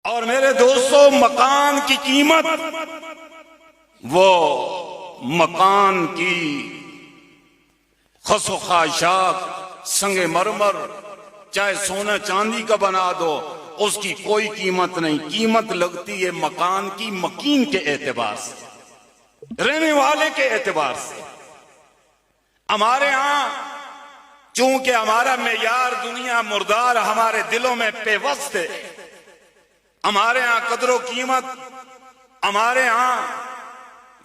اور میرے دوستو، مکان کی قیمت وہ مکان کی خس و خاشاک سنگ مرمر چاہے سونا چاندی کا بنا دو، اس کی کوئی قیمت نہیں. قیمت لگتی ہے مکان کی مکین کے اعتبار سے، رہنے والے کے اعتبار سے. ہمارے ہاں چونکہ ہمارا معیار دنیا مردار ہمارے دلوں میں پیوست ہے، ہمارے ہاں قدر و قیمت، ہمارے ہاں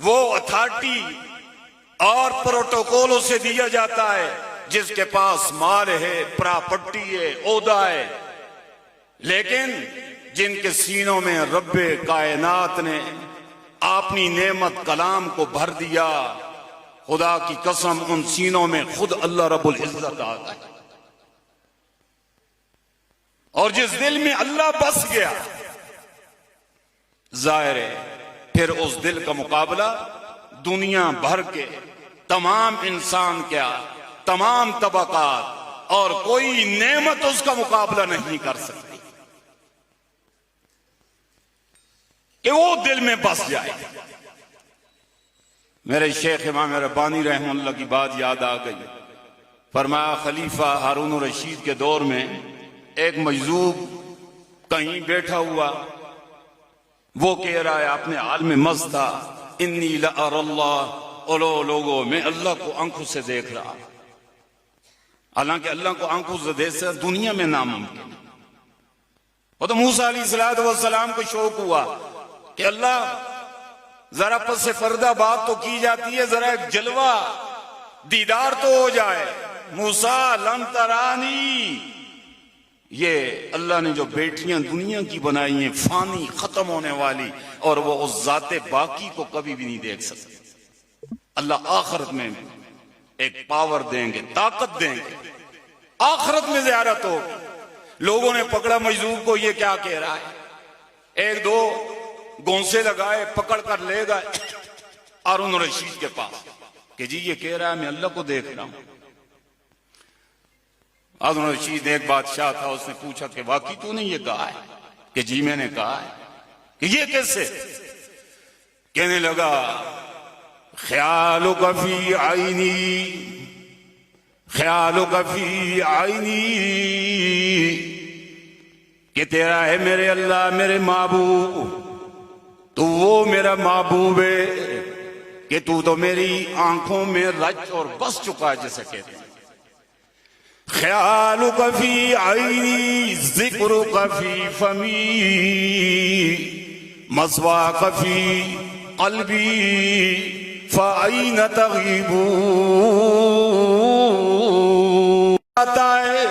وہ اتھارٹی اور پروٹوکولوں سے دیا جاتا ہے جس کے پاس مال ہے، پراپرٹی ہے، عہدہ ہے. لیکن جن کے سینوں میں رب کائنات نے اپنی نعمت کلام کو بھر دیا، خدا کی قسم ان سینوں میں خود اللہ رب العزت آ گئے. اور جس دل میں اللہ بس گیا، ظاہر ہے پھر اس دل کا مقابلہ دنیا بھر کے تمام انسان کیا، تمام طبقات اور کوئی نعمت اس کا مقابلہ نہیں کر سکتی کہ وہ دل میں بس جائے. میرے شیخ امام ربانی رحمہ اللہ کی بات یاد آ گئی. فرمایا خلیفہ ہارون الرشید کے دور میں ایک مجذوب کہیں بیٹھا ہوا، وہ کہہ رہا ہے اپنے حال میں مست تھا، انی لأر اللہ، اولو لوگوں میں اللہ کو آنکھوں سے دیکھ رہا. حالانکہ اللہ کو آنکھوں سے دیکھنا دنیا میں ناممکن. وہ تو موسیٰ علیہ السلام کو شوق ہوا کہ اللہ ذرا پس سے پردہ بات تو کی جاتی ہے، ذرا ایک جلوہ دیدار تو ہو جائے. موسیٰ لن ترانی، یہ اللہ نے جو بیٹیاں دنیا کی بنائی ہیں فانی ختم ہونے والی، اور وہ اس ذات باقی کو کبھی بھی نہیں دیکھ سکتے. اللہ آخرت میں ایک پاور دیں گے، طاقت دیں گے، آخرت میں زیارت ہو. لوگوں نے پکڑا مجذوب کو، یہ کیا کہہ رہا ہے. ایک دو گونسے لگائے، پکڑ کر لے گئے ہارون الرشید کے پاس کہ جی یہ کہہ رہا ہے میں اللہ کو دیکھ رہا ہوں. ہارون الرشید ایک بادشاہ تھا، اس نے پوچھا کہ واقعی تو نے یہ کہا ہے؟ کہ جی میں نے کہا ہے. کہ یہ کیسے؟ کہنے لگا خیالک فی عینی، خیالک فی عینی، کہ تیرا ہے میرے اللہ، میرے معبود، تو وہ میرا محبوب ہے کہ تو میری آنکھوں میں رچ اور بس چکا ہے، جیسے کہتے ہیں. خیالک فی عینی، ذکرک فی فمی، مثواک فی قلبی، فَأَيْنَ تَغِيبُونَ. آتا ہے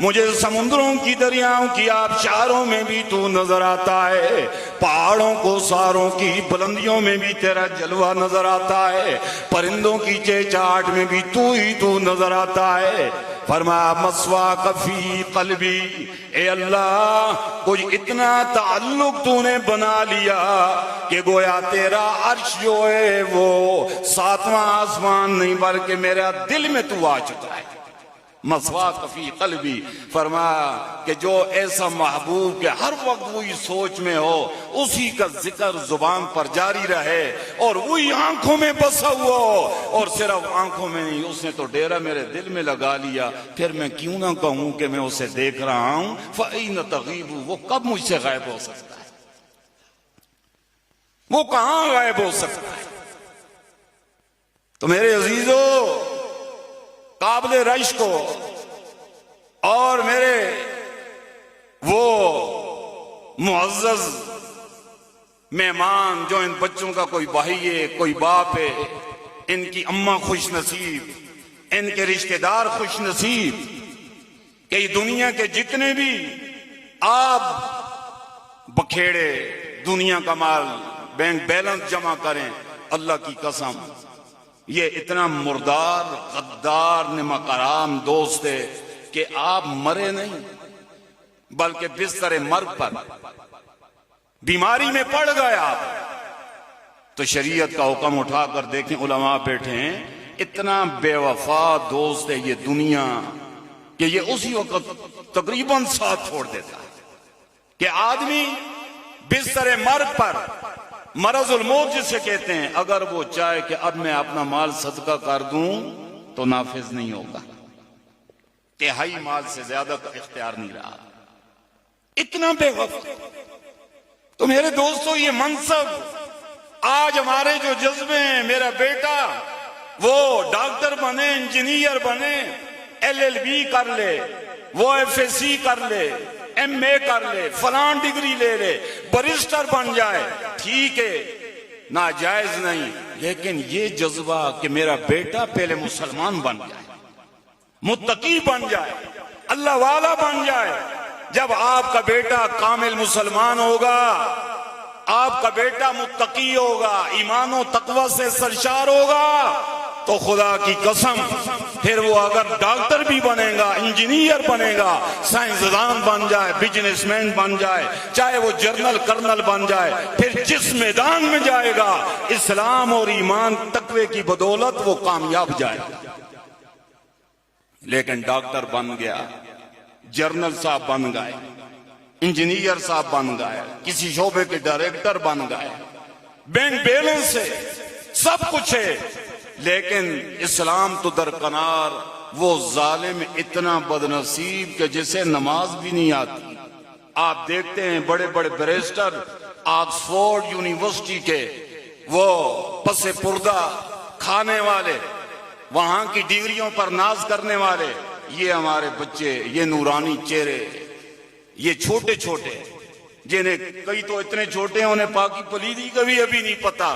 مجھے سمندروں کی دریاؤں کی آبشاروں میں بھی تو نظر آتا ہے، پہاڑوں کو ساروں کی بلندیوں میں بھی تیرا جلوہ نظر آتا ہے، پرندوں کی چہچہاٹ میں بھی تو نظر آتا ہے. فرمایا مسواک فی قلبی، اے اللہ کوئی اتنا تعلق تو نے بنا لیا کہ گویا تیرا عرش جو ہے وہ 7واں آسمان نہیں بلکہ میرا دل میں تو آ چکا ہے. مسواک فی قلبی، فرمایا کہ جو ایسا محبوب کہ ہر وقت وہی سوچ میں ہو، اسی کا ذکر زبان پر جاری رہے اور وہی آنکھوں میں بسا ہوا ہو. اور صرف آنکھوں میں نہیں، اس نے تو ڈیرا میرے دل میں لگا لیا. پھر میں کیوں نہ کہوں کہ میں اسے دیکھ رہا ہوں. فَأَيْنَ تَغِيبُ، وہ کب مجھ سے غائب ہو سکتا ہے؟ وہ کہاں غائب ہو سکتا ہے؟ تو میرے عزیزو، قابل رشک کو اور میرے وہ معزز مہمان جو ان بچوں کا کوئی بھائی ہے، کوئی باپ ہے، ان کی اماں خوش نصیب، ان کے رشتہ دار خوش نصیب کہ یہ دنیا کے جتنے بھی آپ بکھیڑے دنیا کا مال بینک بیلنس جمع کریں، اللہ کی قسم یہ اتنا مردار غدار نمکرام دوست ہے کہ آپ مرے نہیں بلکہ بستر مرگ پر بیماری میں پڑ گئے آپ تو شریعت کا حکم اٹھا کر دیکھیں، علماء بیٹھے ہیں، اتنا بے وفا دوست ہے یہ دنیا کہ یہ اسی وقت تقریباً ساتھ چھوڑ دیتا ہے کہ آدمی بستر مرگ پر، مرض الموت جسے کہتے ہیں، اگر وہ چاہے کہ اب میں اپنا مال صدقہ کر دوں تو نافذ نہیں ہوگا، تہائی مال سے زیادہ کا اختیار نہیں رہا، اتنا بے وقت۔ تو میرے دوستو یہ منصب آج ہمارے جو جذبے ہیں، میرا بیٹا وہ ڈاکٹر بنے، انجینئر بنے، LLB کر لے، وہ FSC کر لے، MA کر لے، فلان ڈگری لے لے، بریسٹر بن جائے، ٹھیک ہے، ناجائز نہیں، لیکن یہ جذبہ کہ میرا بیٹا پہلے مسلمان بن جائے، متقی بن جائے، اللہ والا بن جائے۔ جب آپ کا بیٹا کامل مسلمان ہوگا، آپ کا بیٹا متقی ہوگا، ایمان و تقوی سے سرشار ہوگا، تو خدا کی قسم پھر وہ اگر ڈاکٹر بھی بنے گا، انجینئر بنے گا، سائنسدان بن جائے، بزنس مین بن جائے، چاہے وہ جنرل کرنل بن جائے، پھر جس میدان میں جائے گا اسلام اور ایمان تقوی کی بدولت وہ کامیاب جائے گا۔ لیکن ڈاکٹر بن گیا، جنرل صاحب بن گئے، انجینئر صاحب بن گئے، کسی شعبے کے ڈائریکٹر بن گئے، بینک بیلنس ہے، سب کچھ ہے، لیکن اسلام تو درکنار، وہ ظالم اتنا بدنصیب کہ جسے نماز بھی نہیں آتی۔ آپ دیکھتے ہیں بڑے بڑے بیرسٹر آکسفورڈ یونیورسٹی کے، وہ پس پردہ کھانے والے، وہاں کی ڈگریوں پر ناز کرنے والے، یہ ہمارے بچے، یہ نورانی چہرے، یہ چھوٹے چھوٹے، جنہیں کئی تو اتنے چھوٹے ہیں انہیں پاکی پلیدی کا بھی ابھی نہیں پتا،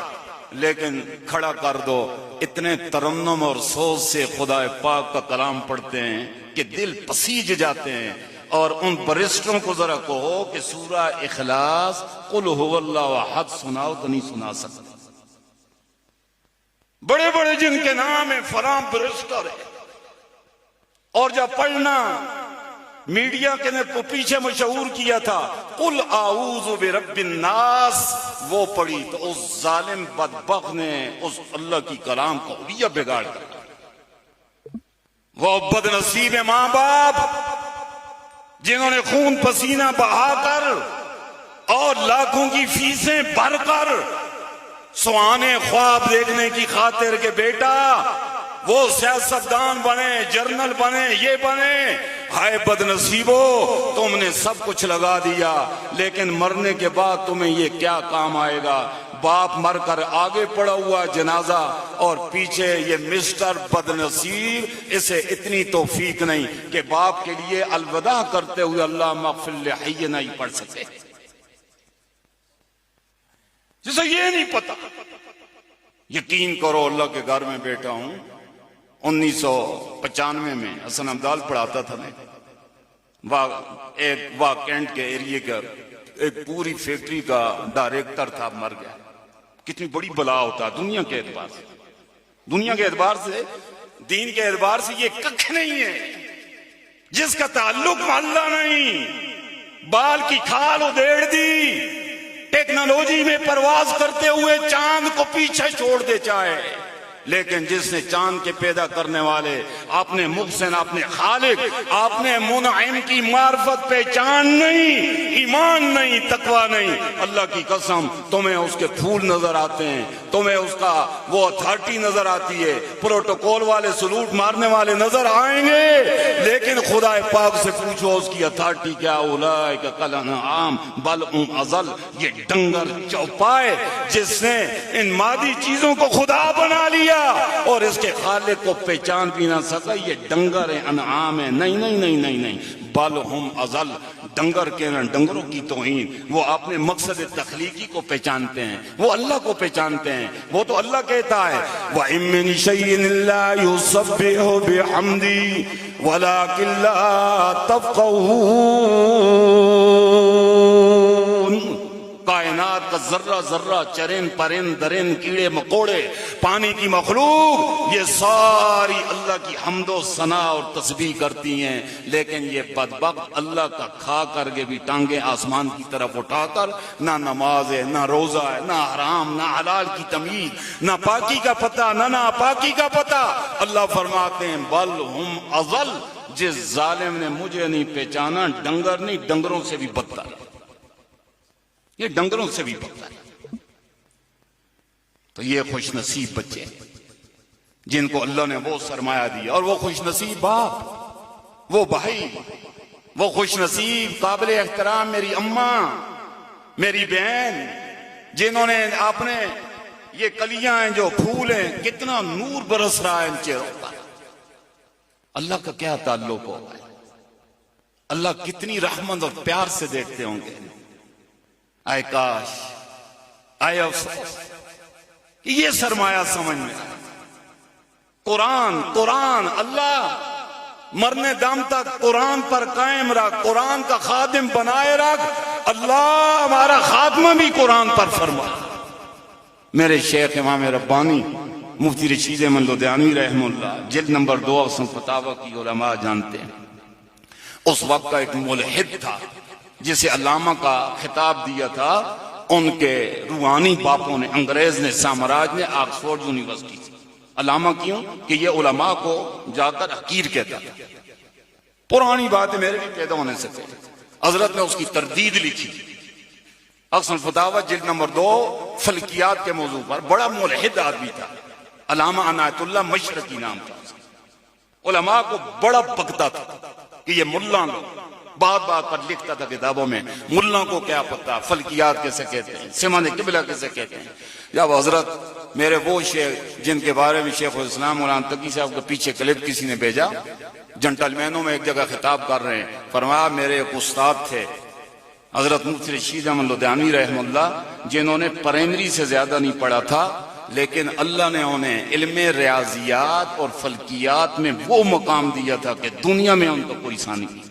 لیکن کھڑا کر دو، اتنے ترنم اور سوز سے خدا پاک کا کلام پڑھتے ہیں کہ دل پسیج جاتے ہیں۔ اور ان بریسٹروں کو ذرا کہو کہ سورہ اخلاص قل هو اللہ احد سناؤ تو نہیں سنا سکتے۔ بڑے بڑے جن کے نام ہیں فلاں بریسٹر ہے، اور جب پڑھنا میڈیا کے نے پیچھے مشہور کیا تھا قل اعوذ برب الناس، وہ پڑھی تو اس ظالم بدبخت نے اس اللہ کی کلام کو حلیہ بگاڑ کر، وہ بدنصیب ماں باپ جنہوں نے خون پسینہ بہا کر اور لاکھوں کی فیسیں بھر کر سہانے خواب دیکھنے کی خاطر کہ بیٹا وہ سیاستدان بنے، جرنل بنے، یہ بنے، ہائے بدنصیبو تم نے سب کچھ لگا دیا، لیکن مرنے کے بعد تمہیں یہ کیا کام آئے گا؟ باپ مر کر آگے پڑا ہوا جنازہ اور پیچھے یہ مسٹر بدنصیب، اسے اتنی توفیق نہیں کہ باپ کے لیے الوداع کرتے ہوئے اللہ مغفر لحی نہیں پڑھ سکے، جسے یہ نہیں پتا۔ یقین کرو اللہ کے گھر میں بیٹھا ہوں، 1995 میں حسن امدال پڑھاتا تھا میں، ایک واکینٹ کے ایریے کا ایک پوری فیکٹری کا ڈائریکٹر تھا، مر گیا۔ کتنی بڑی بلا ہوتا ہے دنیا کے اعتبار سے، دنیا کے اعتبار سے، دین کے اعتبار سے یہ ککھ نہیں ہے، جس کا تعلق اللہ نہیں، بال کی کھال ادھیڑ دی، ٹیکنالوجی میں پرواز کرتے ہوئے چاند کو پیچھے چھوڑ دے چاہے، لیکن جس نے چاند کے پیدا کرنے والے اپنے محسن، اپنے خالق، اپنے منعم کی معرفت پہچان نہیں، ایمان نہیں، تقوی نہیں، اللہ کی قسم تمہیں اس کے پھول نظر آتے ہیں، تمہیں اس کا وہ اتھارٹی نظر آتی ہے، پروٹوکول والے سلوٹ مارنے والے نظر آئیں گے، لیکن خدا پاک سے پوچھو اس کی اتھارٹی کیا؟ اولئک کالانعام بل هم اضل، یہ ڈنگر چوپائے جس نے ان مادی چیزوں کو خدا بنا لیا اور اس کے خالق کو پہچان بھی نہ سکا، یہ ڈنگر ہیں، انعام ہیں، نہیں نہیں نہیں نہیں نہیں، بل ہم اضل، ڈنگر کے ڈنگروں کی توہین، وہ اپنے مقصد تخلیقی کو پہچانتے ہیں، وہ اللہ کو پہچانتے ہیں، وہ تو اللہ کہتا ہے وَإِن مِّن شَيْءٍ لَّا يُسَبِّحُ بِحَمْدِهِ وَلَٰكِن لَّا تَفْقَهُونَ۔ کائنات کا ذرہ ذرہ، چرند پرند درند کیڑے مکوڑے، پانی کی مخلوق، یہ ساری اللہ کی حمد و ثنا اور تسبیح کرتی ہیں، لیکن یہ بدبخت اللہ کا کھا کر کے بھی ٹانگیں آسمان کی طرف اٹھا کر نہ نماز ہے، نہ روزہ ہے، نہ حرام، نہ حلال کی تمیز، نہ پاکی کا پتہ، نہ ناپاکی کا پتہ۔ اللہ فرماتے ہیں بل ہم اضل، جس ظالم نے مجھے نہیں پہچانا ڈنگر نہیں، ڈنگروں سے بھی بدتر۔ یہ ڈنگروں سے بھی بڑھتا ہے. تو یہ خوش نصیب بچے جن کو اللہ نے وہ سرمایہ دیا، اور وہ خوش نصیب باپ، وہ بھائی، وہ خوش نصیب قابل احترام میری اماں، میری بہن، جنہوں نے اپنے یہ کلیاں ہیں جو پھول ہیں، کتنا نور برس رہا ہے ان چہروں پر. اللہ کا کیا تعلق ہوگا؟ اللہ کتنی رحمت اور پیار سے دیکھتے ہوں گے. آئے کاش، آئے افسوس کہ یہ سرمایہ سمجھ میں آئے. قرآن اللہ مرنے دم تک قرآن پر قائم رکھ، قرآن کا خادم بنائے رکھ. اللہ ہمارا خاتمہ بھی قرآن پر فرما. میرے شیخ امام ربانی مفتی رشید احمد لدھیانوی رحمہ اللہ جلد نمبر 2 اصل فتاوی کی علماء جانتے ہیں. اس وقت کا ایک ملحد تھا جسے علامہ کا خطاب دیا تھا ان کے روحانی باپوں نے، انگریز نے، سامراج نے، آکسفورڈ یونیورسٹی سے. علامہ کیوں کہ یہ علماء کو جا کر حقیر کہتا تھا. پرانی بات ہے، میرے بھی پیدا ہونے سے پہلے حضرت نے اس کی تردید لکھی. اصل فتاوی جلد نمبر 2 فلکیات کے موضوع پر. بڑا ملحد آدمی تھا، علامہ عنایت اللہ مشرقی نام تھا. علماء کو بڑا بکتا تھا کہ یہ ملا لوگ، بات بات پر لکھتا تھا کتابوں میں، ملا کو کیا پتا فلکیات کیسے کہتے ہیں، سمانے قبلہ کیسے کہتے ہیں. جب حضرت میرے وہ شیخ جن کے بارے میں شیخ الاسلام مولانا تقی صاحب کے پیچھے کلپ کسی نے بھیجا، جنٹلمینوں میں ایک جگہ خطاب کر رہے ہیں، فرمایا میرے ایک استاد تھے حضرت مفتی رشید احمد لدھیانوی رحمہ اللہ، جنہوں نے پرائمری سے زیادہ نہیں پڑھا تھا، لیکن اللہ نے انہیں علم ریاضیات اور فلکیات میں وہ مقام دیا تھا کہ دنیا میں ان کو کوئی ثانی نہیں.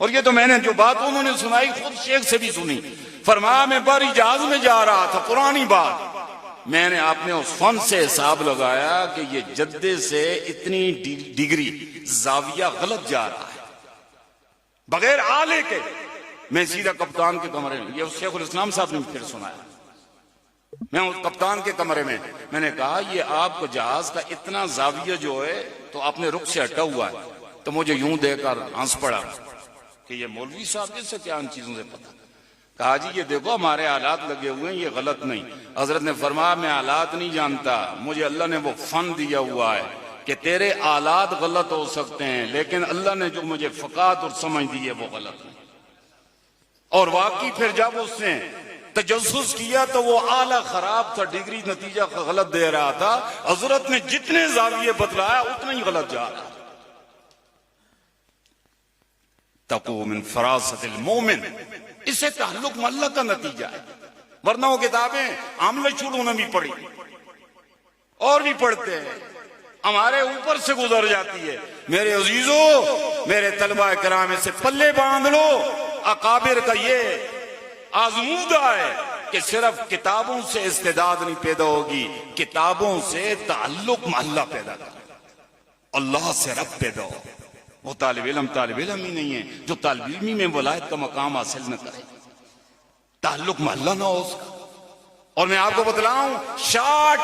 اور یہ تو میں نے جو بات انہوں نے سنائی خود شیخ سے بھی سنی. فرمایا میں باری جہاز میں جا رہا تھا، پرانی بات، میں نے اپنے اس فن سے حساب لگایا کہ یہ جدے سے اتنی ڈگری زاویہ غلط جا رہا ہے بغیر آلے کے. میں سیدھا کپتان کے کمرے میں، یہ شیخ الاسلام صاحب نے پھر سنایا، میں اس کپتان کے کمرے میں نے کہا یہ آپ کو جہاز کا اتنا زاویہ جو ہے تو اپنے رخ سے ہٹا ہوا ہے. تو مجھے یوں دے کر ہنس پڑا کہ یہ مولوی صاحب جیسے کیا ان چیزوں سے پتا. کہا جی یہ دیکھو ہمارے آلات لگے ہوئے ہیں، یہ غلط نہیں. حضرت نے فرمایا میں آلات نہیں جانتا، مجھے اللہ نے وہ فن دیا ہوا ہے کہ تیرے آلات غلط ہو سکتے ہیں لیکن اللہ نے جو مجھے فقاہت اور سمجھ دی ہے وہ غلط نہیں. اور واقعی پھر جب اس نے تجسس کیا تو وہ آلہ خراب تھا، ڈگری نتیجہ غلط دے رہا تھا. حضرت نے جتنے زاویے بتلایا اتنا ہی غلط جا رہا. تقو من فراست المومن، اس سے تعلق اللہ کا نتیجہ ہے. ورنہ وہ کتابیں عاملہ شروع میں بھی پڑھی اور بھی پڑھتے ہیں، ہمارے اوپر سے گزر جاتی ہے. میرے عزیزو، میرے طلبہ کرام سے پلے باندھ لو. اکابر کا یہ آزمودہ ہے کہ صرف کتابوں سے استعداد نہیں پیدا ہوگی، کتابوں سے تعلق محلہ پیدا کر، اللہ سے رب پیدا ہو. وہ طالب علم ہی نہیں ہے جو طالب علمی میں ولایت کا مقام حاصل نہ کرے، تعلق محلہ نہ ہو اس کا. اور میں آپ کو بتلاؤں شارٹ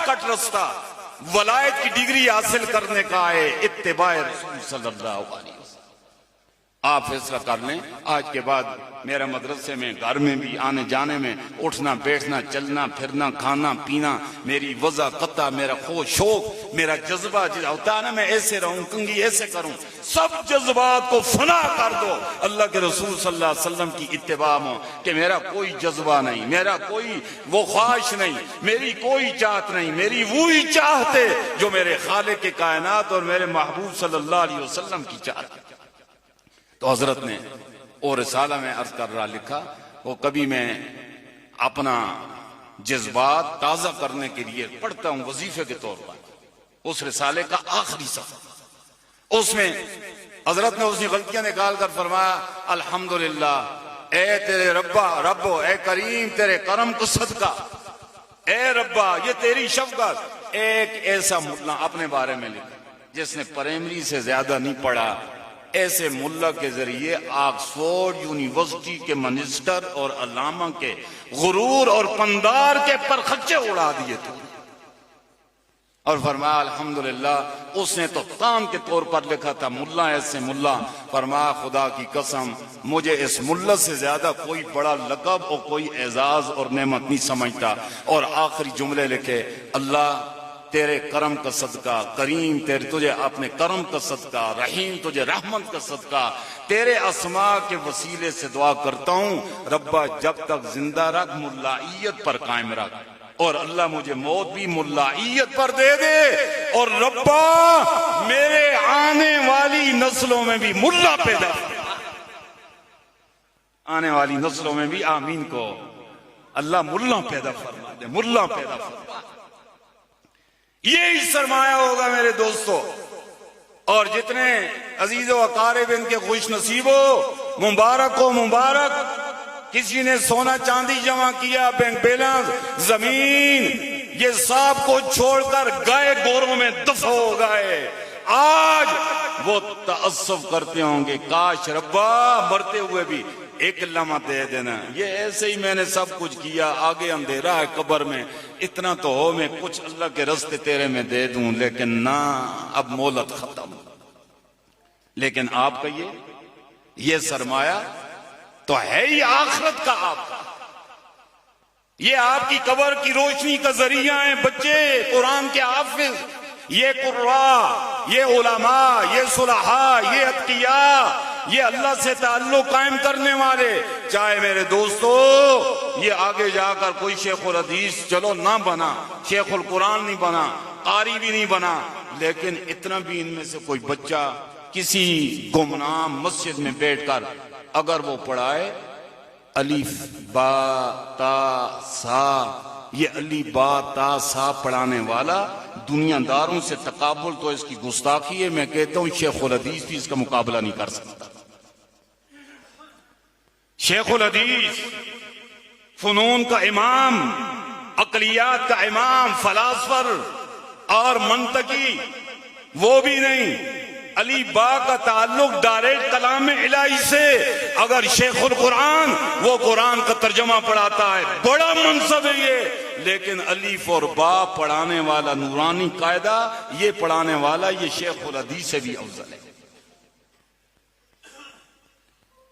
کٹ رستہ ولایت کی ڈگری حاصل کرنے کا ہے، اتباع رسول صلی اللہ علیہ وسلم. آپ فیصلہ کر لیں آج کے بعد میرا مدرسے میں، گھر میں بھی، آنے جانے میں، اٹھنا بیٹھنا، چلنا پھرنا، کھانا پینا، میری وضع قطع، میرا شوق، میرا جذبہ ہوتا ہے نا میں ایسے رہوں، کنگھی ایسے کروں، سب جذبات کو فنا کر دو. اللہ کے رسول صلی اللہ علیہ وسلم کی اتباع میں کہ میرا کوئی جذبہ نہیں، میرا کوئی وہ خواہش نہیں، میری کوئی چاہت نہیں، میری وہی چاہت ہے جو میرے خالق کے کائنات اور میرے محبوب صلی اللہ علیہ وسلم کی چاہت ہے. تو حضرت نے اور رسالہ میں عرض کر رہا لکھا، وہ کبھی میں اپنا جذبات تازہ کرنے کے لیے پڑھتا ہوں وظیفے کے طور پر اس رسالے کا آخری صفحہ. اس میں حضرت نے اس کی غلطیاں نکال کر فرمایا الحمدللہ اے تیرے ربو اے کریم تیرے کرم کو صدقہ، اے ربا یہ تیری شفقت. ایک ایسا ملا اپنے بارے میں لکھا جس نے پرائمری سے زیادہ نہیں پڑھا، ایسے ملا کے ذریعے آکسفورڈ یونیورسٹی کے منسٹر اور علامہ کے غرور اور پندار کے پرخچے اڑا دیے تھے. اور فرمایا الحمدللہ اس نے تو تام کے طور پر لکھا تھا ملا ایسے ملا. فرمایا خدا کی قسم مجھے اس ملا سے زیادہ کوئی بڑا لقب اور کوئی اعزاز اور نعمت نہیں سمجھتا. اور آخری جملے لکھے اللہ تیرے کرم کا صدقہ، کریم تجھے اپنے کرم کا صدقہ، رحیم تجھے رحمت کا صدقہ، تیرے اسماء کے وسیلے سے دعا کرتا ہوں ربا جب تک زندہ رکھ ملائیت پر قائم رکھ، اور اللہ مجھے موت بھی ملائیت پر دے دے، اور ربا میرے آنے والی نسلوں میں بھی ملا پیدا فرما، آنے والی نسلوں میں بھی آمین کو اللہ ملا پیدا فرما دے، ملا پیدا فرما. یہی سرمایہ ہوگا میرے دوستو. اور جتنے عزیز و اقارب ان کے خوش نصیب ہو، مبارک ہو مبارک. کسی نے سونا چاندی جمع کیا، بینک بیلنس، زمین، یہ سب کو چھوڑ کر گائے گوروں میں دفع ہو گئے. آج وہ تعصب کرتے ہوں گے کاش ربا مرتے ہوئے بھی ایک لمحہ دے دینا. یہ ایسے ہی میں نے سب کچھ کیا، آگے اندھیرا ہے قبر میں، اتنا تو ہو میں کچھ اللہ کے رستے تیرے میں دے دوں، لیکن نہ اب مہلت ختم. لیکن آپ کا یہ سرمایہ تو ہے ہی آخرت کا. آپ کا یہ آپ کی قبر کی روشنی کا ذریعہ ہیں. بچے قرآن کے حافظ، یہ قراء، یہ علماء، یہ صلحاء، یہ اتقیاء، یہ اللہ سے تعلق قائم کرنے والے. چاہے میرے دوستو یہ آگے جا کر کوئی شیخ الحدیث چلو نہ بنا، شیخ القرآن نہیں بنا، قاری بھی نہیں بنا، لیکن اتنا بھی ان میں سے کوئی بچہ کسی گمنام مسجد میں بیٹھ کر اگر وہ پڑھائے الف با تا سا، یہ الف با تا سا پڑھانے والا دنیا داروں سے تقابل تو اس کی گستاخی ہے. میں کہتا ہوں شیخ الحدیث بھی اس کا مقابلہ نہیں کر سکتا. شیخ الحدیث فنون کا امام، عقلیات کا امام، فلاسفر اور منطقی وہ بھی نہیں. علی با کا تعلق ڈائریکٹ کلام الہی سے. اگر شیخ القرآن وہ قرآن کا ترجمہ پڑھاتا ہے، بڑا منصب ہے یہ، لیکن الف اور با پڑھانے والا نورانی قاعدہ یہ پڑھانے والا یہ شیخ الحدیث سے بھی افضل ہے.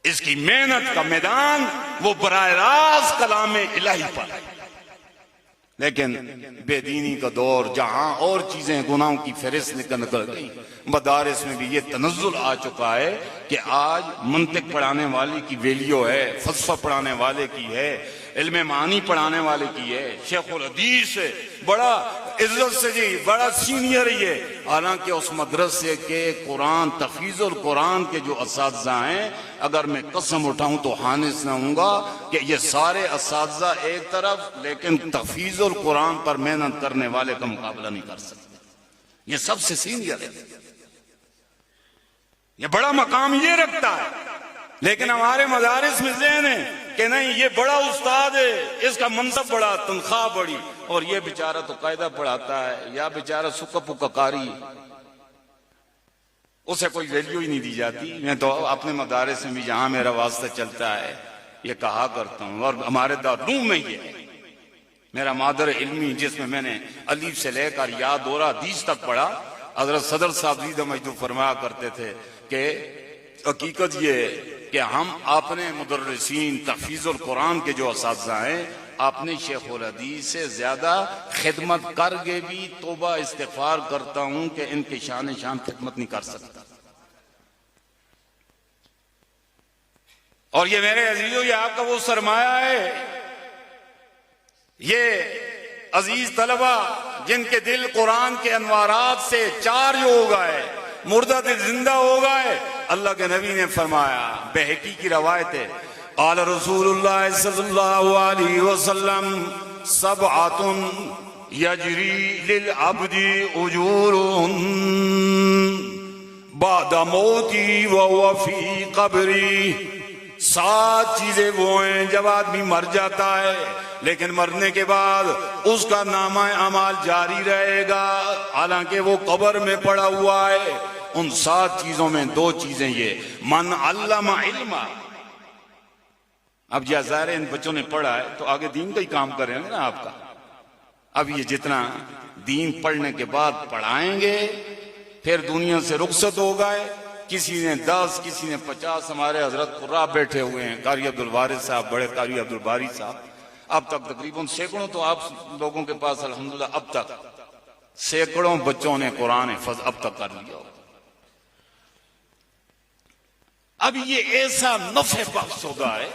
اس کی محنت کا میدان وہ براہ راست کلام الہی پر ہے. لیکن بے دینی کا دور جہاں اور چیزیں گناہوں کی فہرست نکل گئی، مدارس میں بھی یہ تنزل آ چکا ہے کہ آج منطق پڑھانے والے کی ویلیو ہے، فلسفہ پڑھانے والے کی ہے، علم معانی پڑھانے والے کی ہے. شیخ الحدیث بڑا عزت سے جی بڑا سینئر ہی ہے. حالانکہ اس مدرسے کے قرآن تحفیظ القرآن کے جو اساتذہ ہیں، اگر میں قسم اٹھاؤں تو حانث نہ ہوں گا کہ یہ سارے اساتذہ ایک طرف، لیکن تحفیظ القرآن پر محنت کرنے والے کا مقابلہ نہیں کر سکتے. یہ سب سے سینئر ہے، یہ بڑا مقام یہ رکھتا ہے. لیکن ہمارے مدارس میں ذہن ہے کہ نہیں یہ بڑا استاد ہے، اس کا منصب بڑا، تنخواہ بڑی، اور یہ بیچارہ تو قاعدہ پڑھاتا ہے یا بیچارہ سکا پکا قاری، اسے کوئی ویلیو ہی نہیں دی جاتی. میں تو اپنے مدارس میں بھی جہاں میرا واسطہ چلتا ہے یہ کہا کرتا ہوں، اور ہمارے دارالعلوم میں یہ ہے میرا مادر علمی جس میں نے الف سے لے کر یا دورہ حدیث تک پڑھا. حضرت صدر صاحب زیدہ مجدو فرمایا کرتے تھے کہ حقیقت یہ کہ ہم اپنے مدرسین تحفیظ القرآن کے جو اساتذہ ہیں، اپنے شیخ الحدیث سے زیادہ خدمت کر کے بھی توبہ استغفار کرتا ہوں کہ ان کے شان خدمت نہیں کر سکتا. اور یہ میرے عزیزو یہ آپ کا وہ سرمایہ ہے. یہ عزیز طلبہ جن کے دل قرآن کے انوارات سے چارج ہو گئے، مردہ دل زندہ ہو گئے. اللہ کے نبی نے فرمایا، بہقی کی روایت ہے، قال رسول اللہ صلی اللہ علیہ وسلم سبعۃ یجری للعبد اجورہم بعد موتی وہو فی قبری. 7 چیزیں وہ ہیں جب آدمی مر جاتا ہے لیکن مرنے کے بعد اس کا نامہ اعمال جاری رہے گا حالانکہ وہ قبر میں پڑا ہوا ہے. ان 7 چیزوں میں 2 چیزیں یہ، من علم علما. اب یہ ظاہر ان بچوں نے پڑھا ہے تو آگے دین کا ہی کام کر رہے ہیں نا آپ کا. اب یہ جتنا دین پڑھنے کے بعد پڑھائیں گے، پھر دنیا سے رخصت ہو گئے، کسی نے 10 کسی نے 50، ہمارے حضرت قرآن بیٹھے ہوئے ہیں، قاری عبدالوارث صاحب، بڑے قاری عبدالباری صاحب، اب تک تقریباً سینکڑوں، تو آپ لوگوں کے پاس الحمدللہ اب تک سینکڑوں بچوں نے قرآن حفظ اب تک کر لیا ہو۔ اب یہ ایسا نفع بخش ہوگا ہے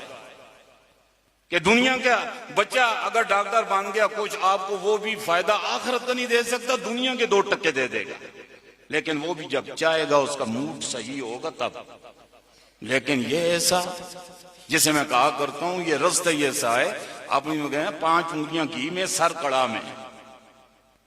کہ دنیا کا بچہ اگر ڈاکٹر بن گیا کچھ، آپ کو وہ بھی فائدہ آخرت کا نہیں دے سکتا، دنیا کے 2 ٹکے دے دے گا، لیکن وہ بھی جب چاہے گا اس کا موڈ صحیح ہوگا تب۔ لیکن یہ ایسا جسے میں کہا کرتا ہوں، یہ رستہ ایسا ہے، آپ نے گئے 5 انگلیاں کی میں سر کڑا میں،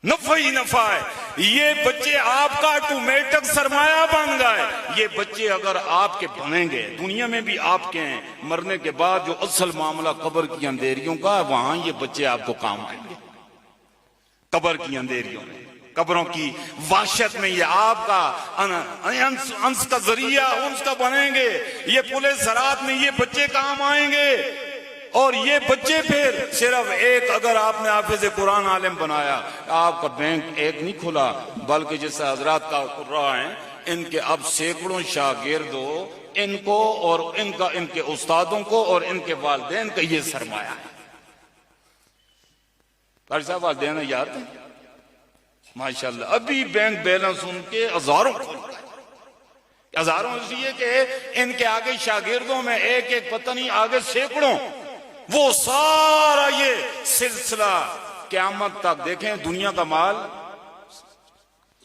نفع ہی نفع ہے۔ یہ بچے آپ کا آٹومیٹک سرمایہ بن گئے، یہ بچے اگر آپ کے بنیں گے، دنیا میں بھی آپ کے ہیں، مرنے کے بعد جو اصل معاملہ قبر کی اندھیریوں کا ہے، وہاں یہ بچے آپ کو کام آئیں گے، قبر کی اندھیریوں میں، قبروں کی وحشت میں، یہ آپ کا انس کا ذریعہ انس کا بنیں گے، یہ پل صراط میں یہ بچے کام آئیں گے۔ اور یہ بچے پھر صرف ایک، اگر آپ نے حافظ قرآن عالم بنایا، آپ کا بینک ایک نہیں کھلا، بلکہ جیسے حضرات کا قرآ ہیں، ان کے اب سینکڑوں شاگردوں، ان کو اور ان کے استادوں کو اور ان کے والدین کا یہ سرمایہ ہے۔ قاری صاحب والدین یاد ہیں ماشاءاللہ، ابھی بینک بیلنس ان کے ہزاروں کھل گئے، ہزاروں اس لیے کہ ان کے آگے شاگردوں میں ایک ایک پتہ نہیں آگے سینکڑوں، وہ سارا یہ سلسلہ قیامت تک۔ دیکھیں دنیا کا مال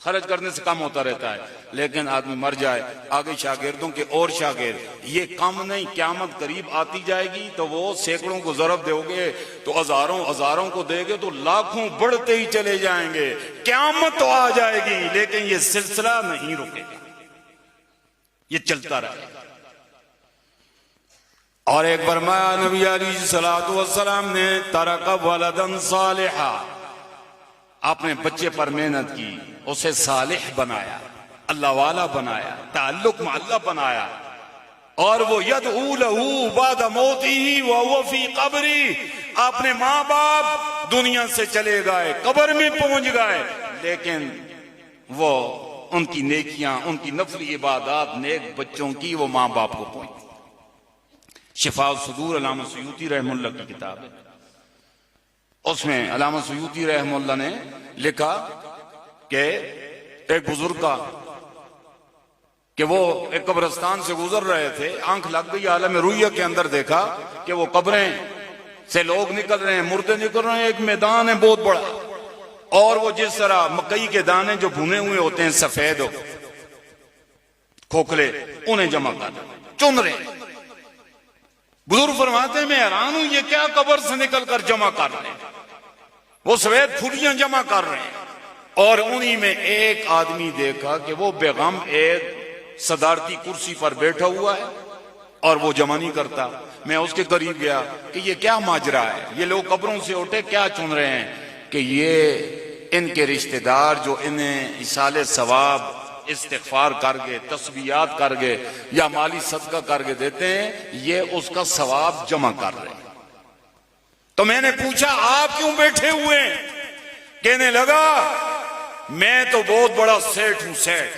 خرچ کرنے سے کم ہوتا رہتا ہے، لیکن آدمی مر جائے، آگے شاگردوں کے اور شاگرد، یہ کم نہیں، قیامت قریب آتی جائے گی تو وہ سینکڑوں کو ضرب دو گے تو ہزاروں کو دے گے تو لاکھوں بڑھتے ہی چلے جائیں گے، قیامت تو آ جائے گی، لیکن یہ سلسلہ نہیں رکے گا، یہ چلتا رہے گا۔ اور ایک فرمایا نبی علیہ الصلوۃ والسلام نے، ترک ولدا صالحا، اپنے بچے پر محنت کی، اسے صالح بنایا، اللہ والا بنایا، تعلق مع اللہ بنایا، اور وہ یدعو لہ بعد موتہ وہو فی قبرہ، اپنے ماں باپ دنیا سے چلے گئے، قبر میں پہنچ گئے، لیکن وہ ان کی نیکیاں، ان کی نفلی عبادات، نیک بچوں کی، وہ ماں باپ کو پہنچ۔ شفاء الصدور علامہ سیوطی رحمہ اللہ کی کتاب ہے، اس میں علامہ سیوطی رحمہ اللہ نے لکھا کہ ایک بزرگ کا کہ وہ ایک قبرستان سے گزر رہے تھے، آنکھ لگ گئی، عالم رؤیہ کے اندر دیکھا کہ وہ قبریں سے لوگ نکل رہے ہیں، مردے نکل رہے ہیں، ایک میدان ہے بہت بڑا، اور وہ جس طرح مکئی کے دانے جو بھنے ہوئے ہوتے ہیں سفید کھوکھلے، انہیں جمع کر چن رہے ہیں۔ بزرگ فرماتے ہیں میں حیران ہوں، یہ کیا قبر سے نکل کر جمع کر رہے ہیں؟ وہ سفید پھلیاں جمع کر رہے ہیں، اور انہی میں ایک آدمی دیکھا کہ وہ بیغم ایک صدارتی کرسی پر بیٹھا ہوا ہے اور وہ جمع نہیں کرتا۔ میں اس کے قریب گیا کہ یہ کیا ماجرا ہے، یہ لوگ قبروں سے اٹھے کیا چن رہے ہیں؟ کہ یہ ان کے رشتہ دار جو انہیں ایصال ثواب، استغفار کر کے، تسبیحات کر کے یا مالی صدقہ کر کے دیتے ہیں، یہ اس کا ثواب جمع کر رہے ہیں۔ تو میں نے پوچھا آپ کیوں بیٹھے ہوئے ہیں؟ کہنے لگا میں تو بہت بڑا سیٹ ہوں، سیٹ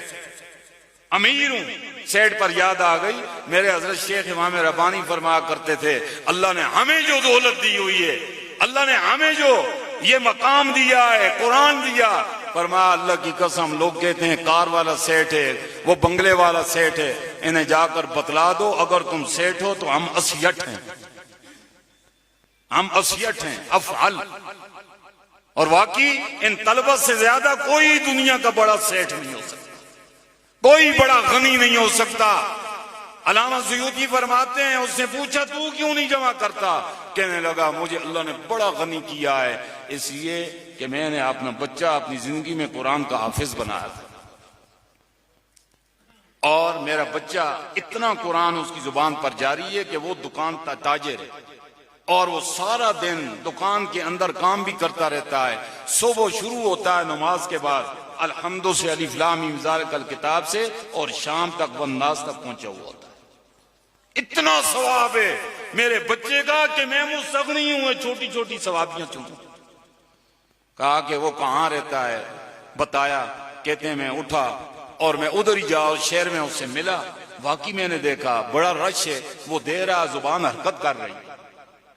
امیر ہوں۔ سیٹ پر یاد آ گئی، میرے حضرت شیخ امام ربانی فرمایا کرتے تھے، اللہ نے ہمیں جو دولت دی ہوئی ہے، اللہ نے ہمیں جو یہ مقام دیا ہے، قرآن دیا، فرمایا اللہ کی قسم لوگ کہتے ہیں کار والا سیٹ ہے، وہ بنگلے والا سیٹ ہے، انہیں جا کر بتلا دو اگر تم سیٹ ہو تو ہم اسیٹ ہیں، ہم اسیٹ ہیں، افعل۔ اور واقعی ان طلبہ سے زیادہ کوئی دنیا کا بڑا سیٹ نہیں ہو سکتا، کوئی بڑا غنی نہیں ہو سکتا۔ علامہ سیوطی فرماتے ہیں اس نے پوچھا تو کیوں نہیں جمع کرتا؟ کہنے لگا مجھے اللہ نے بڑا غنی کیا ہے، اس لیے کہ میں نے اپنا بچہ اپنی زندگی میں قرآن کا حافظ بنایا تھا، اور میرا بچہ اتنا قرآن اس کی زبان پر جاری ہے کہ وہ دکان تاجر ہے، اور وہ سارا دن دکان کے اندر کام بھی کرتا رہتا ہے، صبح شروع ہوتا ہے نماز کے بعد الحمد سے الف لام میم ذالک الکتاب سے، اور شام تک والناس تک پہنچا ہوا ہوتا ہے۔ اتنا ثواب ہے میرے بچے کا کہ میں مستغنی ہوں، چھوٹی چھوٹی ثوابیاں چنوں۔ کہا کہ وہ کہاں رہتا ہے، بتایا، کہتے ہیں میں اٹھا اور میں ادھر ہی جاؤ شہر میں اس سے ملا، واقعی میں نے دیکھا بڑا رش ہے، وہ دے رہا، زبان حرکت کر رہی،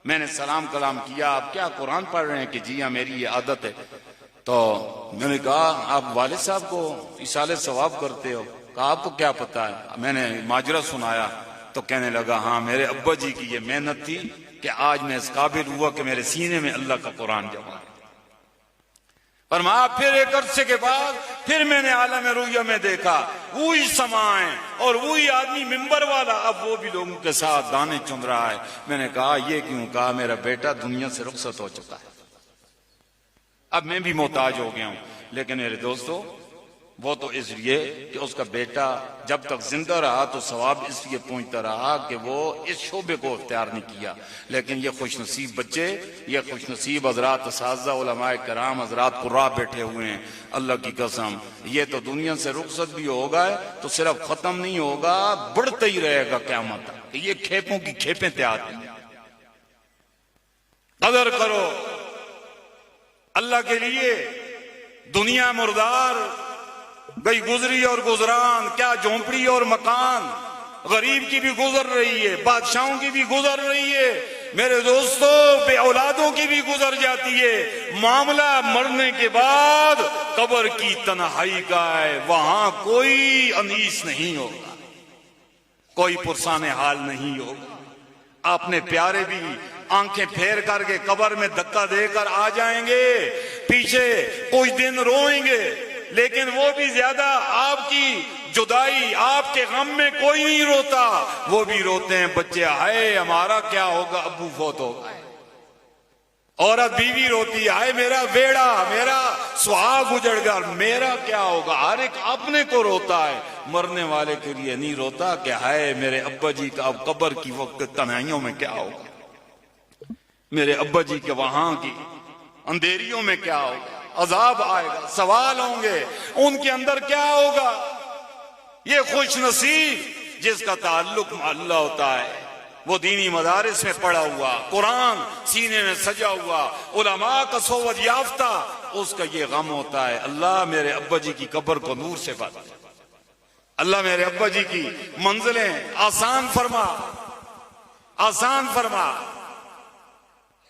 میں نے سلام کلام کیا، آپ کیا قرآن پڑھ رہے ہیں؟ کہ جی ہاں میری یہ عادت ہے۔ تو میں نے کہا آپ والد صاحب کو ایصال ثواب کرتے ہو؟ کہا آپ کو کیا پتا ہے؟ میں نے ماجرا سنایا تو کہنے لگا ہاں میرے ابا جی کی یہ محنت تھی کہ آج میں اس قابل ہوا کہ میرے سینے میں اللہ کا قرآن جمع ہے۔ فرمایا پھر ایک عرصے کے بعد پھر میں نے عالم رؤیا میں دیکھا وہی سماعیں اور وہی آدمی منبر والا، اب وہ بھی لوگوں کے ساتھ دانے چن رہا ہے۔ میں نے کہا یہ کیوں؟ کہا میرا بیٹا دنیا سے رخصت ہو چکا ہے، اب میں بھی محتاج ہو گیا ہوں۔ لیکن میرے دوستو وہ تو اس لیے کہ اس کا بیٹا جب تک زندہ رہا تو ثواب اس لیے پہنچتا رہا کہ وہ اس شعبے کو اختیار نہیں کیا۔ لیکن یہ خوش نصیب بچے، یہ خوش نصیب حضرات اساتذہ، علماء کرام، حضرات قراء بیٹھے ہوئے ہیں، اللہ کی قسم یہ تو دنیا سے رخصت بھی ہوگا تو صرف ختم نہیں ہوگا، بڑھتا ہی رہے گا قیامت تک۔ کہ یہ کھیپوں کی کھیپیں تیار ہیں، قدر کرو اللہ کے لیے۔ دنیا مردار گئی گزری اور گزران، کیا جھونپڑی اور مکان، غریب کی بھی گزر رہی ہے، بادشاہوں کی بھی گزر رہی ہے، میرے دوستو بے اولادوں کی بھی گزر جاتی ہے۔ معاملہ مرنے کے بعد قبر کی تنہائی کا ہے، وہاں کوئی انیس نہیں ہوگا، کوئی پرسان حال نہیں ہوگا۔ اپنے پیارے بھی آنکھیں پھیر کر کے قبر میں دھکا دے کر آ جائیں گے، پیچھے کچھ دن روئیں گے، لیکن وہ بھی زیادہ آپ کی جدائی، آپ کے غم میں کوئی نہیں روتا، وہ بھی روتے ہیں بچے، ہائے ہمارا کیا ہوگا، ابو فوت ہوگا۔ عورت بیوی روتی ہے، ہائے میرا بیڑا، میرا سہاگ اجڑ گیا، میرا کیا ہوگا۔ ہر ایک اپنے کو روتا ہے، مرنے والے کے لیے نہیں روتا کہ ہائے میرے ابا جی کا اب قبر کی وقت تنہائیوں میں کیا ہوگا، میرے ابا جی کے وہاں کی اندھیریوں میں کیا ہوگا، عذاب آئے گا، سوال ہوں گے، ان کے اندر کیا ہوگا۔ یہ خوش نصیب جس کا تعلق اللہ ہوتا ہے، وہ دینی مدارس میں پڑھا ہوا، قرآن سینے میں سجا ہوا، علماء کا صحبت یافتہ، اس کا یہ غم ہوتا ہے اللہ میرے ابا جی کی قبر کو نور سے بھر، اللہ میرے ابا جی کی منزلیں آسان فرما، آسان فرما۔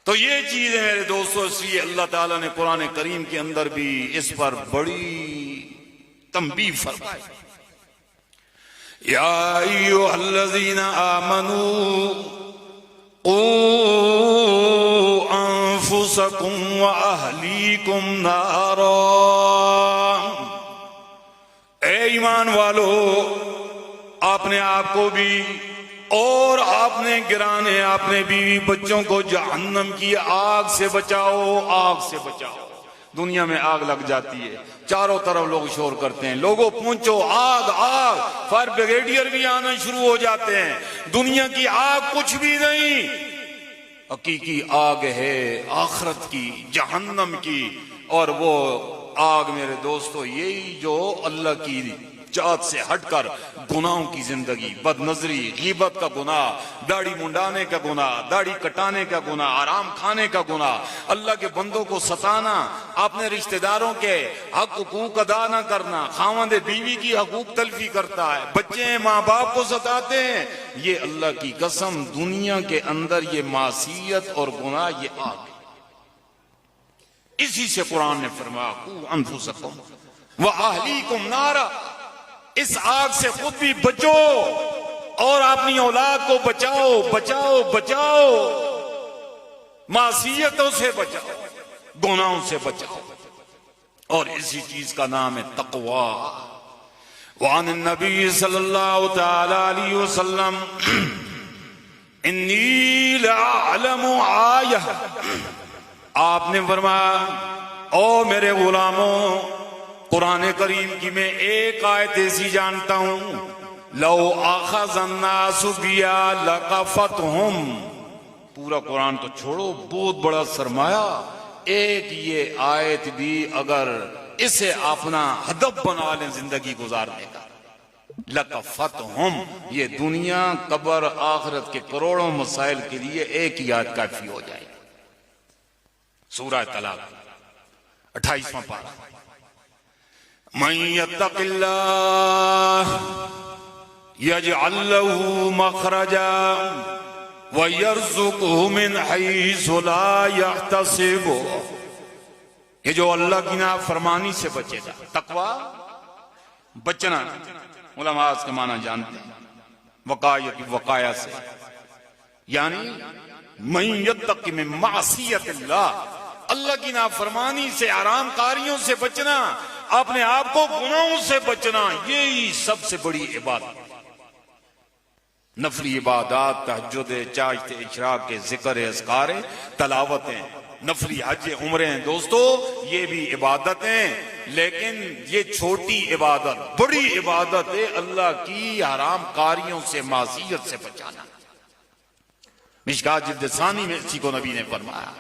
تو یہ چیز ہے میرے دوستو، اس لیے اللہ تعالیٰ نے قرآن کریم کے اندر بھی اس پر بڑی تنبیہ فرمائی۔ یا ایھا الذین آمنوا قوا انفسکم واہلیکم نارا، اے ایمان والو اپنے آپ کو بھی اور آپ نے گرانے اپنے بیوی بچوں کو جہنم کی آگ سے بچاؤ، آگ سے بچاؤ۔ دنیا میں آگ لگ جاتی ہے، چاروں طرف لوگ شور کرتے ہیں، لوگوں پہنچو آگ آگ، فائر بریگیڈیئر بھی آنا شروع ہو جاتے ہیں۔ دنیا کی آگ کچھ بھی نہیں، حقیقی آگ ہے آخرت کی، جہنم کی۔ اور وہ آگ میرے دوستو یہی جو اللہ کی چاہت سے ہٹ کر گناہوں کی زندگی، بد نظری، غیبت کا گناہ، داڑھی منڈانے کا گناہ، داڑھی کٹانے کا گناہ، آرام کھانے کا گناہ، اللہ کے بندوں کو ستانا، اپنے رشتہ داروں کے حق حقوق ادا نہ کرنا، خاوند بیوی کی حقوق تلفی کرتا ہے، بچے ماں باپ کو ستاتے ہیں، یہ اللہ کی قسم دنیا کے اندر یہ معصیت اور گناہ یہ آگ ہے۔ اسی سے قرآن نے فرمایا قوا انفسکم واہلیکم نارا، اس آگ سے خود بھی بچو اور اپنی اولاد کو بچاؤ بچاؤ بچاؤ، معصیتوں سے بچاؤ، گناہوں سے بچاؤ، اور اسی چیز کا نام ہے تقوی۔ وعن النبی صلی اللہ تعالی علیہ وسلم انی لأعلم آیہ، آپ نے فرمایا او میرے غلاموں، قرآن کریم کی میں ایک آیت ایسی جانتا ہوں، لو اخذ الناس بیا لقفتہم، پورا قرآن تو چھوڑو، بہت بڑا سرمایہ، ایک یہ آیت بھی اگر اسے اپنا ہدف بنا لیں زندگی گزارنے کا، لقفتہم، یہ دنیا قبر آخرت کے کروڑوں مسائل کے لیے ایک ہی آیت کافی ہو جائے۔ سورہ طلاق، 28واں پارہ. من یتق اللہ یجعل له مخرجا وَيَرْزُقْهُ مِنْ حَيْثُ لَا يَحْتَسِبُ. یہ جو اللہ کی نافرمانی سے بچے گا. تقوی بچنا علماء اس کے معنی جانتے ہیں وقایہ سے، یعنی مَن يَتَّقِ مِن مَعْصِيَةِ اللَّهِ، اللہ کی نافرمانی سے، حرام کاریوں سے بچنا، اپنے آپ کو گناہوں سے بچنا، یہی سب سے بڑی عبادت. نفلی عبادات، تہجد، چاشت، اشراق کے ذکر، اذکار، تلاوتیں، نفلی حج، عمریں، دوستو یہ بھی عبادتیں، لیکن یہ چھوٹی عبادت. بڑی عبادت ہے اللہ کی حرام کاریوں سے، معصیت سے بچانا. مشکات جلد ثانی میں اسی کو نبی نے فرمایا.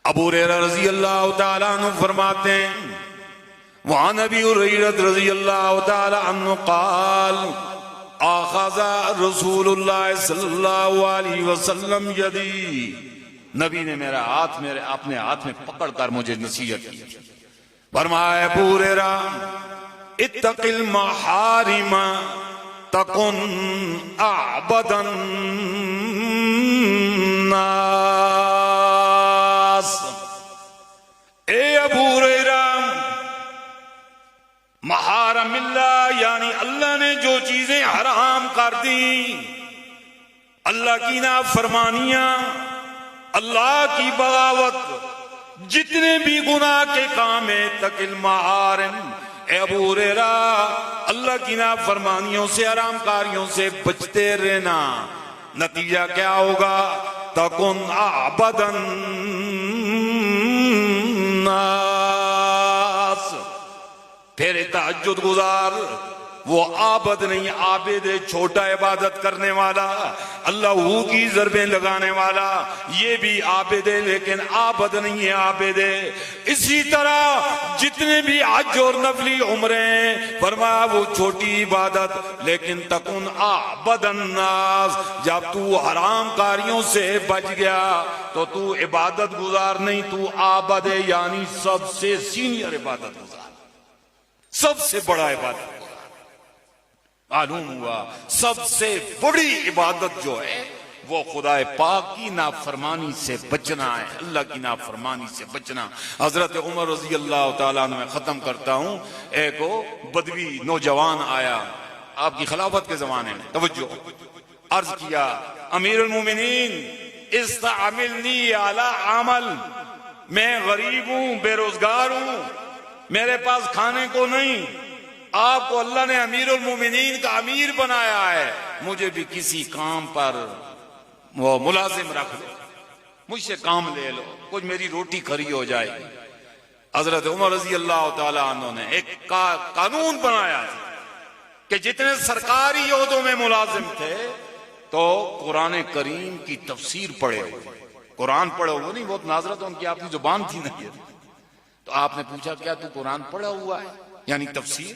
ابو ہریرہ رضی اللہ تعالیٰ عنہ فرماتے ہیں، وعن ابی ہریرہ رضی اللہ تعالیٰ عنہ قال آخذ رسول اللہ صلی اللہ علیہ وسلم یدی، نبی نے میرا ہاتھ اپنے ہاتھ میں پکڑ کر مجھے نصیحت کی. فرمایا ابو ہریرہ اتق المحارم تکن اعبد الناس. اے ابو ہریرہ، محارم اللہ یعنی اللہ نے جو چیزیں حرام کر دی، اللہ کی نافرمانیاں، اللہ کی بغاوت، جتنے بھی گناہ کے کام ہیں، تق المحارم، اے ابو ہریرہ اللہ کی نافرمانیوں سے، حرام کاریوں سے بچتے رہنا. نتیجہ کیا ہوگا؟ تکن اعبد الناس، پھر تہجد گزار. وہ عابد نہیں، عابد ہے، چھوٹا عبادت کرنے والا، اللہ کی ضربیں لگانے والا، یہ بھی عابد ہے لیکن عابد نہیں ہے، عابد ہے. اسی طرح جتنے بھی حج اور نفلی عمریں، فرمایا وہ چھوٹی عبادت لیکن تکن اعبد الناس. جب تو حرام کاریوں سے بچ گیا تو تو عبادت گزار نہیں، تو عابد ہے، یعنی سب سے سینئر عبادت گزار، سب سے بڑا عبادت. معلوم ہوا سب سے بڑی عبادت جو ہے وہ خدا پاک کی نافرمانی سے بچنا ہے، اللہ کی نافرمانی سے بچنا. حضرت عمر رضی اللہ تعالیٰ عنہ میں ختم کرتا ہوں. ایک بدوی نوجوان آیا آپ کی خلافت کے زمانے میں، توجہ، عرض کیا امیر المومنین استعملنی علی عمل، میں غریب ہوں، بے روزگار ہوں، میرے پاس کھانے کو نہیں، آپ کو اللہ نے امیر المومنین کا امیر بنایا ہے، مجھے بھی کسی کام پر وہ ملازم رکھ لو، مجھ سے کام لے لو، کچھ میری روٹی کھری ہو جائے. حضرت عمر رضی اللہ تعالیٰ عنہ نے ایک قانون بنایا تھا کہ جتنے سرکاری عہدوں میں ملازم تھے تو قرآن کریم کی تفسیر پڑھے ہو. قرآن پڑھے ہو نہیں، بہت ناظرت ان کی اپنی زبان تھی نہیں. تو آپ نے پوچھا کیا تو قرآن پڑھا ہوا ہے، یعنی تفسیر؟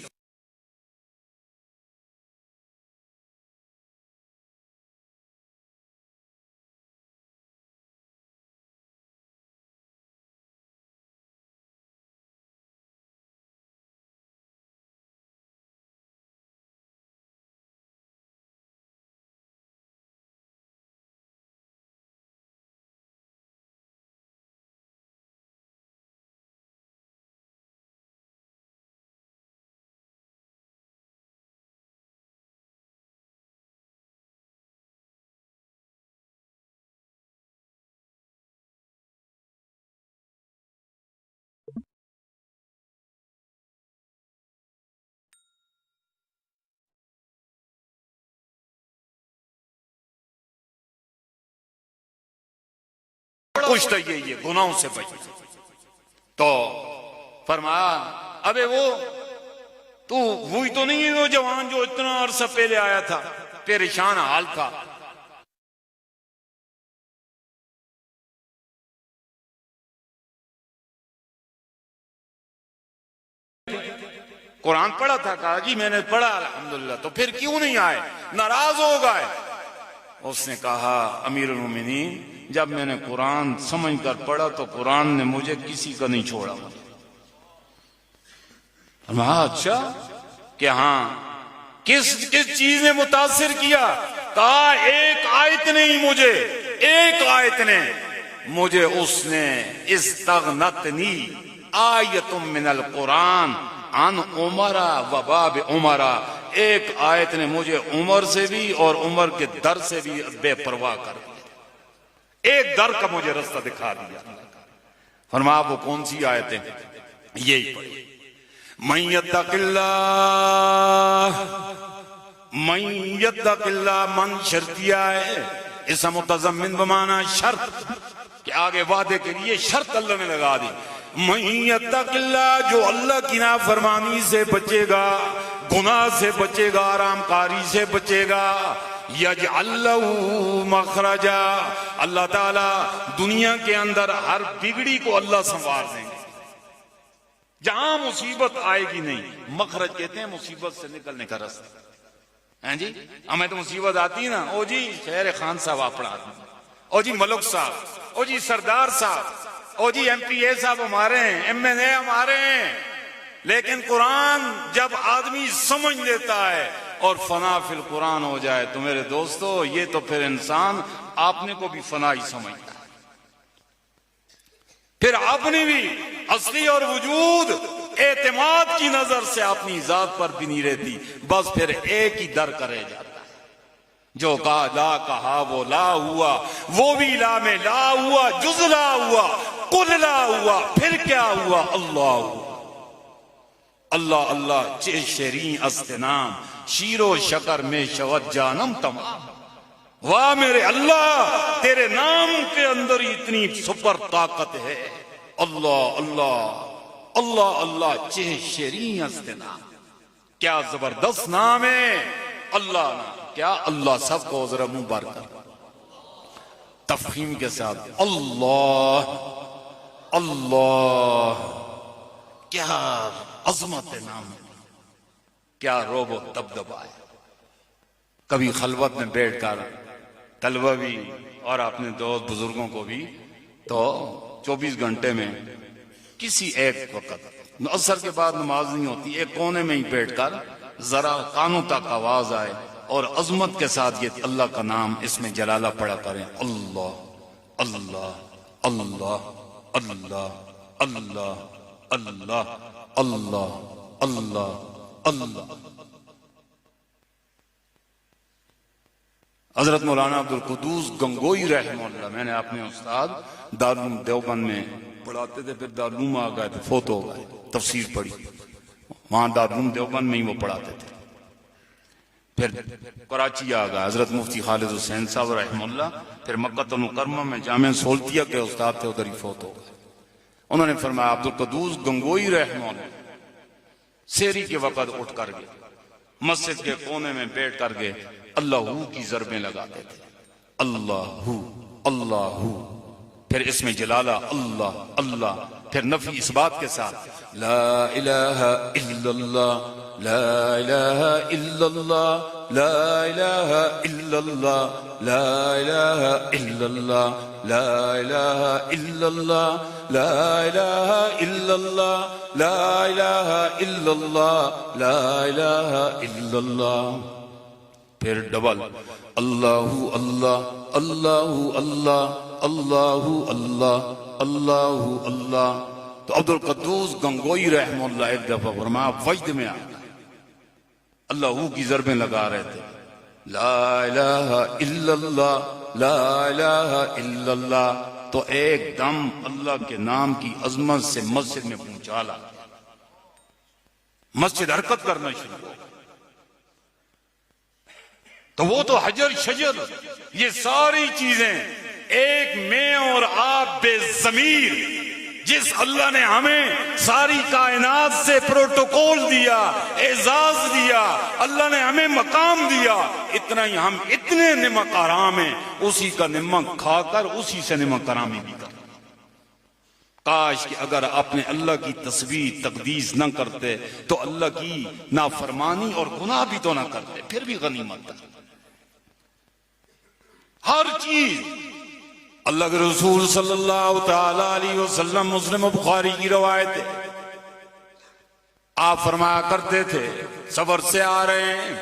کچھ تو یہ گناہوں سے بچ. تو فرمایا ابے وہ تو وہی تو نہیں ہے وہ جوان جو اتنا عرصہ پہلے آیا تھا، پریشان حال تھا. قرآن پڑھا تھا، کہا جی میں نے پڑھا الحمدللہ. تو پھر کیوں نہیں آئے؟ ناراض ہو گئے. اس نے کہا امیر المومنین جب میں نے قرآن سمجھ کر پڑھا تو قرآن نے مجھے کسی کا نہیں چھوڑا. اچھا کہ ہاں کس چیز نے متاثر کیا؟ کہا ایک آیت نے ہی مجھے، ایک آیت نے مجھے، اس نے استغنتنی آیت من القرآن عن عمرہ و باب عمرہ، ایک آیت نے مجھے عمر سے بھی اور عمر کے در سے بھی بے پرواہ کر دیا، ایک در کا مجھے رستہ دکھا دیا۔ فرمایا وہ کون سی آیتیں؟ یہی پڑھی، من یتق اللہ، من یتق اللہ، من شرطیہ ہے، اس متضمن بمانا شرط کہ آگے وعدے کے لیے شرط اللہ نے لگا دی۔ من یتق اللہ، جو اللہ کی نافرمانی سے بچے گا، گناہ سے بچے گا، آرام کاری سے بچے گا، یجعل لہ مخرجا، اللہ تعالیٰ دنیا کے اندر ہر بگڑی کو اللہ سنوار دیں گے، جہاں مصیبت آئے گی نہیں، مخرج کہتے ہیں مصیبت سے نکلنے کا راستہ۔ ہیں جی ہمیں تو مصیبت آتی نا، او جی شہر خان صاحب آپ پڑھا دیں، او جی ملک صاحب، او جی سردار صاحب، او جی ایم پی اے صاحب ہمارے ہیں، ایم این اے ہمارے ہیں، لیکن قرآن جب آدمی سمجھ لیتا ہے اور فنا فی القرآن ہو جائے تو میرے دوستو یہ تو پھر انسان آپ نے کو بھی فنا ہی سمجھتا ہے، پھر اپنی بھی اصلی اور وجود اعتماد کی نظر سے اپنی ذات پر بھی نہیں رہتی، بس پھر ایک ہی در کرے جاتا ہے، جو کہا لا کہا وہ لا ہوا، وہ بھی لا میں لا ہوا، جز لا ہوا، قل لا ہوا، پھر کیا ہوا؟ اللہ ہوا۔ اللہ اللہ چہ شیریں است نام، شیر و شکر میں شود جانم تمام، واہ میرے اللہ تیرے نام کے اندر اتنی سپر طاقت ہے، اللہ اللہ اللہ اللہ چہ شیریں است نام، کیا زبردست نام ہے اللہ نام، کیا اللہ سب کو ذرا منہ بار کر تفخیم کے ساتھ اللہ اللہ، کیا عظمت نام ہے، کیا روب و دبدبا ہے۔ کبھی خلوت میں بیٹھ کر طلبہ بھی اور اپنے دوست بزرگوں کو بھی تو 24 گھنٹے میں کسی ایک وقت عصر کے بعد نماز نہیں ہوتی، ایک کونے میں ہی بیٹھ کر ذرا کانوں تک آواز آئے اور عظمت کے ساتھ یہ اللہ کا نام اس میں جلالہ پڑھا کریں، اللہ اللہ اللہ اللہ اللہ اللہ اللہ اللہ اللہ۔ حضرت مولانا عبدالقدوس گنگوئی رحمہ اللہ، میں نے اپنے استاد دارالعلوم دیوبند میں پڑھاتے تھے، پھر دارالعلوم آ گئے، پھر فوت ہو گئے، تفسیر پڑھی وہاں دارالعلوم دیوبند میں ہی وہ پڑھاتے تھے، پھر کراچی آ گئے حضرت مفتی خالد حسین صاحب رحمہ اللہ، پھر مکہ المکرمہ میں جامعہ سولتیہ کے استاد تھے، ادھر ہی فوت ہو گئے۔ انہوں نے فرمایا عبدالقدوس گنگوئی رحمہ اللہ سحری کے وقت اٹھ کر گئے، مسجد کے کونے میں بیٹھ کر گئے، اللہ کی ضربیں لگاتے تھے، اللہ اللہ، پھر اس میں جلالہ اللہ اللہ، پھر نفی اس بات کے ساتھ لا الہ الا اللہ لا الہ الا اللہ لا الہ الا اللہ لا الہ الا اللہ لا الہ الا اللہ لا الہ الا اللہ لا الہ الا اللہ لا الہ الا اللہ، پھر ڈبل اللہ اللہ اللہ اللہ اللہ اللہ اللہ اللہ۔ تو عبدالقدوس گنگوئی رحمہ اللہ ایک دفعہ فرمایا وجد میں آ گئے، اللہ کی ضربیں لگا رہے تھے، لا الہ الا اللہ لا الہ الا اللہ، تو ایک دم اللہ کے نام کی عظمت سے مسجد میں پہنچا لا، مسجد حرکت کرنا شروع ہو، تو وہ تو حجر شجر یہ ساری چیزیں ایک میں اور آپ بے ضمیر جس اللہ نے ہمیں ساری کائنات سے پروٹوکول دیا، اعزاز دیا، اللہ نے ہمیں مقام دیا، اتنا ہی ہم اتنے نمک آرام ہیں، اسی کا نمک کھا کر اسی سے نمک آرامی بھی کر۔ کاش کہ اگر اپنے اللہ کی تسبیح تقدیس نہ کرتے تو اللہ کی نافرمانی اور گناہ بھی تو نہ کرتے، پھر بھی غنیمت ہے ہر چیز۔ اللہ کے رسول صلی اللہ تعالی علیہ وسلم، مسلم و بخاری کی روایت ہے، آپ فرمایا کرتے تھے سفر سے آ رہے ہیں،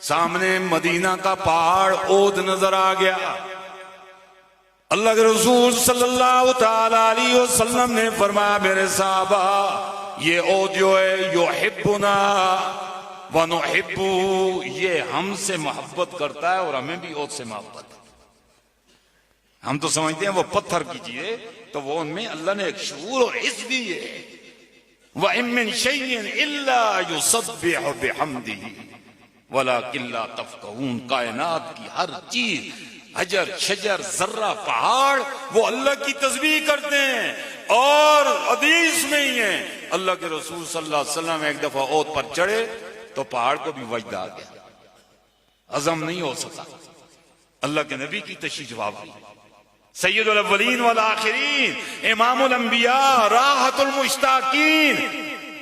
سامنے مدینہ کا پہاڑ اود نظر آ گیا، اللہ کے رسول صلی اللہ تعالی علیہ وسلم نے فرمایا میرے صحابہ یہ اود جو ہے یحبنا ونحبو، یہ ہم سے محبت کرتا ہے اور ہمیں بھی اود سے محبت ہے۔ ہم تو سمجھتے ہیں وہ پتھر کی چیز ہے، تو وہ ان میں اللہ نے ایک شعور اور حس بھی ہے۔ وَإِن مِّن شَيْءٍ إِلَّا يُسَبِّحُ بِحَمْدِهِ وَلَكِن لَّا تَفْقَهُونَ، کائنات کی ہر چیز، حجر شجر ذرہ پہاڑ، وہ اللہ کی تسبیح کرتے ہیں۔ اور حدیث میں ہی ہے اللہ کے رسول صلی اللہ علیہ وسلم ایک دفعہ اود پر چڑھے تو پہاڑ کو بھی وجد آ گیا، عزم نہیں ہو سکا، اللہ کے نبی کی تشریف آوری، سید الاولین والآخرین، امام الانبیاء، راحت المشتاقین،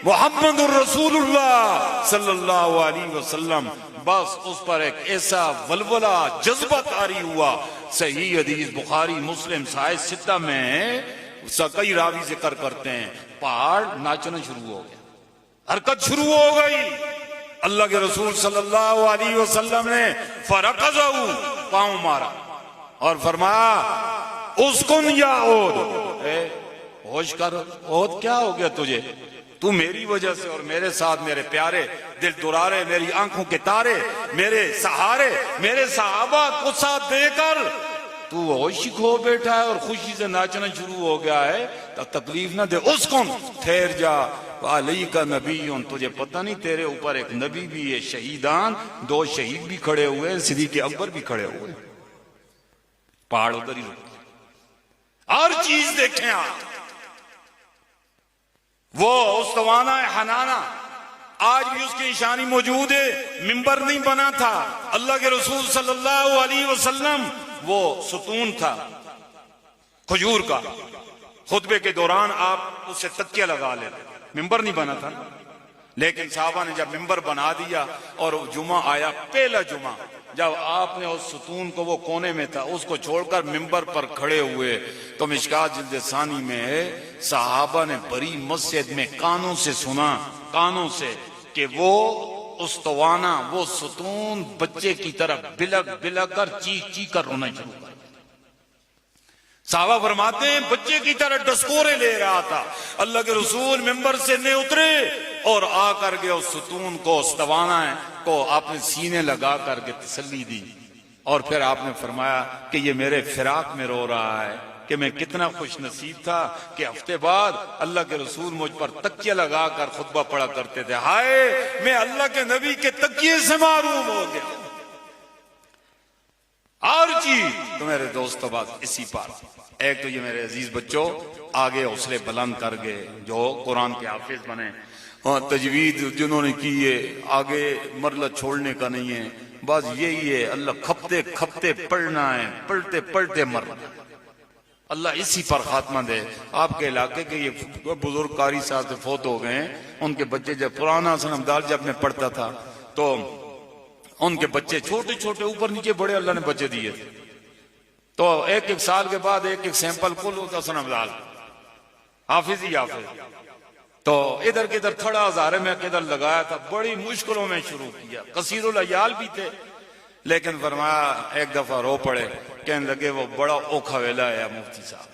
محمد الرسول اللہ صلی اللہ علیہ وسلم، بس اس پر ایک ایسا ولولہ جذبہ طاری ہوا۔ صحیح حدیث بخاری مسلم صحیح ستہ میں کئی راوی ذکر کرتے ہیں، پہاڑ ناچنا شروع ہو گیا، حرکت شروع ہو گئی۔ اللہ کے رسول صلی اللہ علیہ وسلم نے فرقضہ، پاؤں مارا اور فرمایا اسکن یا عود، اے ہوش کر، عود کیا ہو گیا تجھے؟ تو میری وجہ سے اور میرے ساتھ میرے پیارے دل درارے، میری آنکھوں کے تارے، میرے سہارے، میرے صحابہ کو ساتھ دے کر تو ہوش کھو بیٹھا ہے اور خوشی سے ناچنا شروع ہو گیا ہے، تو تکلیف نہ دے، اسکن، ٹھہر جا، علی کا نبی، تجھے پتہ نہیں تیرے اوپر ایک نبی بھی ہے، شہیدان، دو شہید بھی کھڑے ہوئے، صدیق اکبر بھی کھڑے ہوئے۔ پہاڑ ادھر ہی رک، ہر چیز دیکھیں آپ، وہ استوانہ حنانہ آج بھی اس کی نشانی موجود ہے، منبر نہیں بنا تھا، اللہ کے رسول صلی اللہ علیہ وسلم وہ ستون تھا کھجور کا، خطبے کے دوران آپ اس سے تکیہ لگا لیتے، منبر نہیں بنا تھا، لیکن صحابہ نے جب منبر بنا دیا اور جمعہ آیا، پہلا جمعہ جب آپ نے اس ستون کو، وہ کونے میں تھا، اس کو چھوڑ کر منبر پر کھڑے ہوئے، تو مشکات جلد ثانی میں ہے صحابہ نے بڑی مسجد میں کانوں سے سنا، کانوں سے، کہ وہ استوانہ، وہ ستون بچے کی طرح بلک بلک کر چیخ چیخ کر رونا شروع کر۔ صحابہ فرماتے ہیں بچے کی طرح ڈسکورے لے رہا تھا، اللہ کے رسول منبر سے نہیں اترے اور آ کر کے اس ستون کو، استوانہ کو آپ نے سینے لگا کر کے تسلی دی، اور پھر آپ نے فرمایا کہ یہ میرے فراق میں رو رہا ہے، کہ میں کتنا خوش نصیب تھا کہ ہفتے بعد اللہ کے رسول مجھ پر تکیہ لگا کر خطبہ پڑھا کرتے تھے، ہائے میں اللہ کے نبی کے تکیے سے معروم ہو گیا۔ ہر چیز تو میرے دوستو بات اسی پر، ایک تو یہ میرے عزیز بچوں آگے حوصلے بلند کر گئے جو قرآن کے حافظ بنے، اور تجوید جنہوں نے کی ہے آگے مرلہ چھوڑنے کا نہیں ہے، بس یہی ہے، اللہ کھپتے کھپتے پڑھنا ہے، پڑھتے پڑھتے مرنا، اللہ اسی پر خاتمہ دے۔ آپ کے علاقے کے یہ بزرگ قاری صاحب سے فوت ہو گئے ہیں، ان کے بچے جب پرانا حسن عبدال جب میں پڑھتا تھا تو ان کے بچے چھوٹے چھوٹے اوپر نیچے بڑے اللہ نے بچے دیے تھے، تو ایک ایک سال کے بعد ایک ایک سیمپل کل ہوتا حسن عبدال، حافظ ہی حافظ، تو ادھر کے ادھر تھوڑا ہزارے میں کدھر لگایا تھا، بڑی مشکلوں میں شروع کیا، قصیر العیال بھی تھے، لیکن فرمایا ایک دفعہ رو پڑے، کہنے لگے وہ بڑا اوکھا ویلا ہے مفتی صاحب،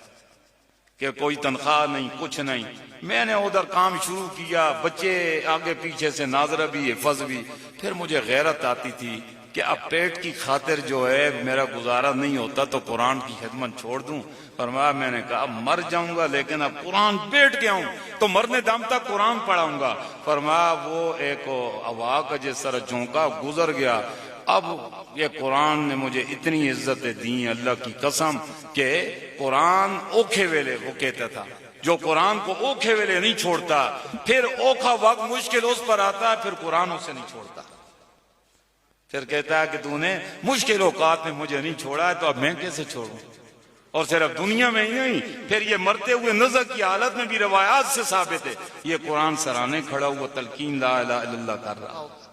کہ کوئی تنخواہ نہیں کچھ نہیں۔ میں نے ادھر کام شروع کیا، بچے آگے پیچھے سے ناظرہ بھی حفظ بھی، پھر مجھے غیرت آتی تھی کہ اب پیٹ کی خاطر جو ہے میرا گزارا نہیں ہوتا تو قرآن کی خدمت چھوڑ دوں۔ فرمایا میں نے کہا مر جاؤں گا لیکن اب قرآن بیٹھ گیا ہوں تو مرنے دم تک قرآن پڑھاؤں گا۔ فرمایا وہ ایک ہوا کا جس طرح جھونکا گزر گیا، اب یہ قرآن نے مجھے اتنی عزتیں دی اللہ کی قسم کہ قرآن اوکھے ویلے، وہ کہتا تھا جو قرآن کو اوکھے ویلے نہیں چھوڑتا پھر اوکھا وقت مشکل اس پر آتا ہے، پھر قرآن اسے نہیں چھوڑتا، پھر کہتا ہے کہ تو نے مشکل اوقات میں مجھے نہیں چھوڑا ہے تو اب میں کیسے چھوڑوں۔ اور صرف دنیا میں ہی نہیں، پھر یہ مرتے ہوئے نظر کی حالت میں بھی روایات سے ثابت ہے، یہ قرآن سرانے کھڑا ہوا تلقین لا الہ الا اللہ کر رہا ہوگا،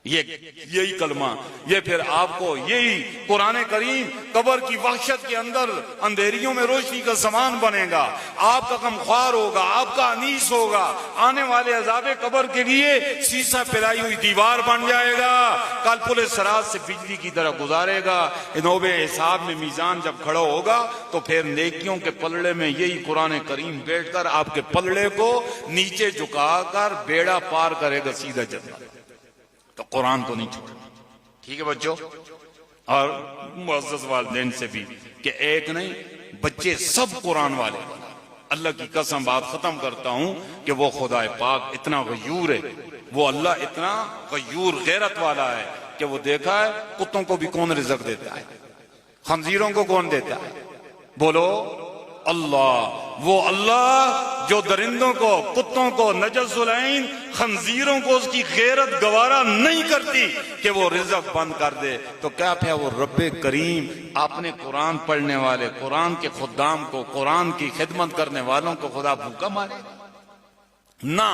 یہی کلمہ، یہ پھر آپ کو یہی قرآن کریم قبر کی وحشت کے اندر اندھیریوں میں روشنی کا سامان بنے گا، آپ کا غمخوار ہوگا، آپ کا انیس ہوگا، آنے والے عذاب قبر کے لیے سیسا پھیلائی ہوئی دیوار بن جائے گا، کل پل صراط سے بجلی کی طرح گزارے گا۔ نوب حساب میں میزان جب کھڑا ہوگا تو پھر نیکیوں کے پلڑے میں یہی قرآن کریم بیٹھ کر آپ کے پلڑے کو نیچے جھکا کر بیڑا پار کرے گا سیدھا جنت۔ تو قرآن کو نہیں چھوڑنا، ٹھیک ہے بچوں؟ اور معزز والدین سے بھی کہ ایک نہیں، بچے سب قرآن والے بنا۔ اللہ کی قسم بات ختم کرتا ہوں کہ وہ خدا پاک اتنا غیور ہے، وہ اللہ اتنا غیور غیرت والا ہے کہ وہ دیکھا ہے کتوں کو بھی کون رزق دیتا ہے، خنزیروں کو کون دیتا ہے؟ بولو اللہ۔ وہ اللہ جو درندوں کو، کتوں کو، نجس العین خنزیروں کو اس کی غیرت گوارا نہیں کرتی کہ وہ رزق بند کر دے، تو کیا پھر وہ رب کریم اپنے قرآن پڑھنے والے، قرآن کے خدام کو، قرآن کی خدمت کرنے والوں کو خدا بھوکا مارے؟ نہ،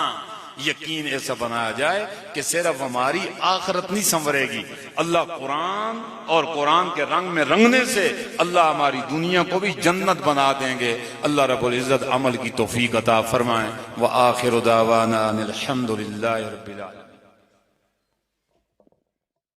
یقین ایسا بنایا جائے کہ صرف ہماری آخرت نہیں سنورے گی، اللہ قرآن اور قرآن کے رنگ میں رنگنے سے اللہ ہماری دنیا کو بھی جنت بنا دیں گے۔ اللہ رب العزت عمل کی توفیق عطا فرمائیں۔ وآخر دعوانا ان الحمد للہ رب العالمین۔